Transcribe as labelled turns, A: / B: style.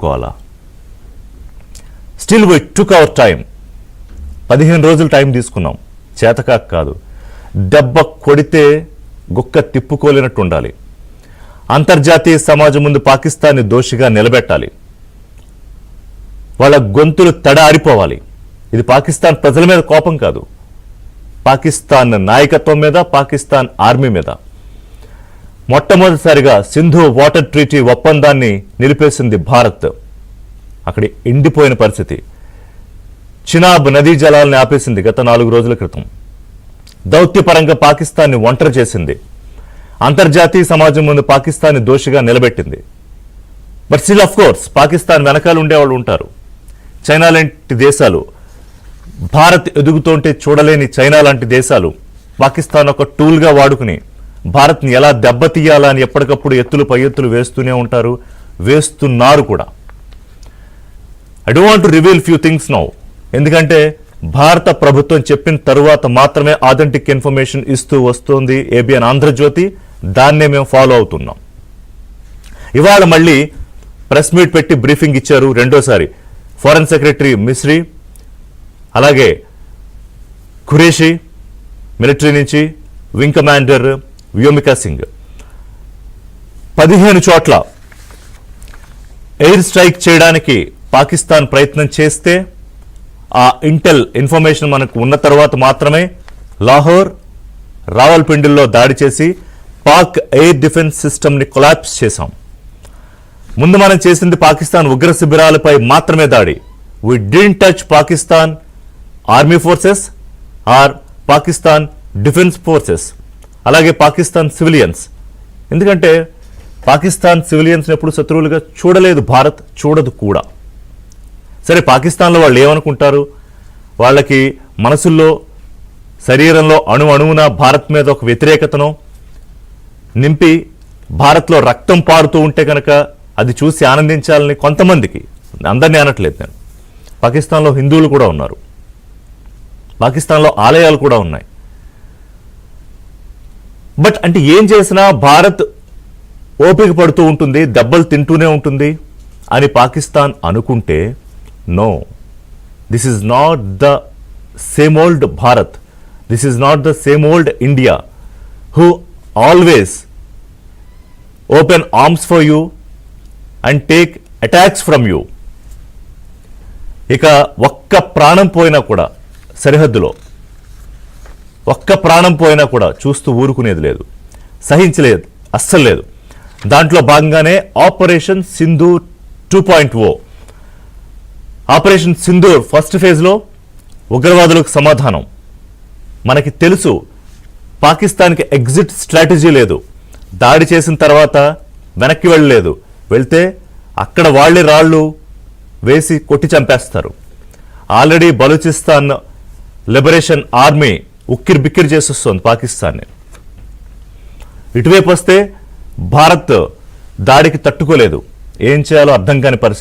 A: ఎదుర్కోవాలా? Still we took our time. 15 రోజులు time తీసుకున్నాం. చేతకాక కాదు. దెబ్బ కొడితే గుక్క తిప్పుకోలేనట్టు ఉండాలి. అంతర్జాతీయ సమాజం ముందు పాకిస్తాన్ని దోషిగా నిలబెట్టాలి. వాళ్ళ గొంతులు ఆరిపోవాలి. ఇది పాకిస్తాన్ ప్రజల మీద కోపం కాదు, పాకిస్తాన్ నాయకత్వం మీద, పాకిస్తాన్ ఆర్మీ మీద. మొట్టమొదటిసారిగా సింధు వాటర్ ట్రీటీ ఒప్పందాన్ని నిలిపేసింది భారత్. అక్కడ ఎండిపోయిన పరిస్థితి. చినాబ్ నదీ జలాలను ఆపేసింది గత 4 రోజుల క్రితం. దౌత్యపరంగా పాకిస్తాన్ని ఒంటరి చేసింది. అంతర్జాతీయ సమాజం ముందు పాకిస్తాన్ని దోషిగా నిలబెట్టింది. But still of course Pakistan వెనకాల ఉండేవాళ్ళు ఉంటారు. చైనా లాంటి దేశాలు, భారత్ ఎదుగుతుంటే చూడలేని చైనా లాంటి దేశాలు పాకిస్తాన్ ఒక టూల్గా వాడుకుని భారత్ని ఎలా దెబ్బతీయాలా అని ఎప్పటికప్పుడు ఎత్తులు పై ఎత్తులు వేస్తూనే ఉంటారు, వేస్తున్నారు కూడా. I don't want to reveal few things now. ఎందుకంటే భారత ప్రభుత్వం చెప్పిన తరువాత మాత్రమే ఆథెంటిక్ ఇన్ఫర్మేషన్ ఇస్తూ వస్తోంది ఏబిఎన్ ఆంధ్రజ్యోతి. దాన్నే మేము ఫాలో అవుతున్నాం. ఇవాళ మళ్ళీ ప్రెస్ మీట్ పెట్టి బ్రీఫింగ్ ఇచ్చారు రెండోసారి. ఫారెన్ సెక్రటరీ మిస్రీ, అలాగే ఖురేషి మిలిటరీ నుంచి, వింగ్ కమాండర్ వ్యోమికా సింగ్ 15 చోట్ల ఎయిర్ స్ట్రైక్ చేయడానికి పాకిస్తాన్ ప్రయత్నం చేస్తే ఆ ఇంటెల్ ఇన్ఫర్మేషన్ మనకు ఉన్న తర్వాత మాత్రమే లాహోర్, రావల్పిండిల్లో దాడి చేసి పాక్ ఎయిర్ డిఫెన్స్ సిస్టమ్ని కొలాప్స్ చేశాం. ముందు మనం చేసింది పాకిస్తాన్ ఉగ్ర శిబిరాలపై మాత్రమే దాడి. We didn't touch Pakistan army forces or Pakistan defence forces, అలాగే పాకిస్తాన్ సివిలియన్స్. ఎందుకంటే పాకిస్తాన్ సివిలియన్స్ని ఎప్పుడు శత్రువులుగా చూడలేదు భారత్, చూడదు కూడా. సరే, పాకిస్తాన్లో వాళ్ళు ఏమనుకుంటారు? వాళ్ళకి మనసుల్లో, శరీరంలో అణువున భారత్ మీద ఒక వ్యతిరేకతను నింపి భారత్లో రక్తం పారుతూ ఉంటే కనుక అది చూసి ఆనందించాలని కొంతమందికి, అందరినీ అనట్లేదు నేను, పాకిస్తాన్లో హిందువులు కూడా ఉన్నారు, పాకిస్తాన్లో ఆలయాలు కూడా ఉన్నాయి. బట్ అంటే ఏం చేసినా భారత్ ఓపిక పడుతూ ఉంటుంది, దెబ్బలు తింటూనే ఉంటుంది అని పాకిస్తాన్ అనుకుంటే, no, this is not the same old Bharat, this is not the same old India who always open arms for you and take attacks from you. ఇక ఒక్క ప్రాణం పోయినా కూడా సరిహద్దులో, ఒక్క ప్రాణం పోయినా కూడా చూస్తూ ఊరుకునేది లేదు, సహించలేదు, అస్సలు లేదు. దాంట్లో భాగంగానే operation Sindoor 2.0. Operation Sindoor first ఫేజ్లో ఉగ్రవాదులకు సమాధానం. మనకి తెలుసు పాకిస్తాన్కి ఎగ్జిట్ స్ట్రాటజీ లేదు. దాడి చేసిన తర్వాత వెనక్కి వెళ్ళలేదు, వెళ్తే అక్కడ వాళ్ళే రాళ్ళు వేసి కొట్టి చంపేస్తారు. ఆల్రెడీ బలూచిస్తాన్ లిబరేషన్ ఆర్మీ ఉక్కిరి బిక్కిరి చేసేస్తుంది పాకిస్తాన్ని. ఇటువైపు వస్తే భారత్ దాడికి తట్టుకోలేదు, ఏం చేయాలో అర్థం కాని పరిస్థితి.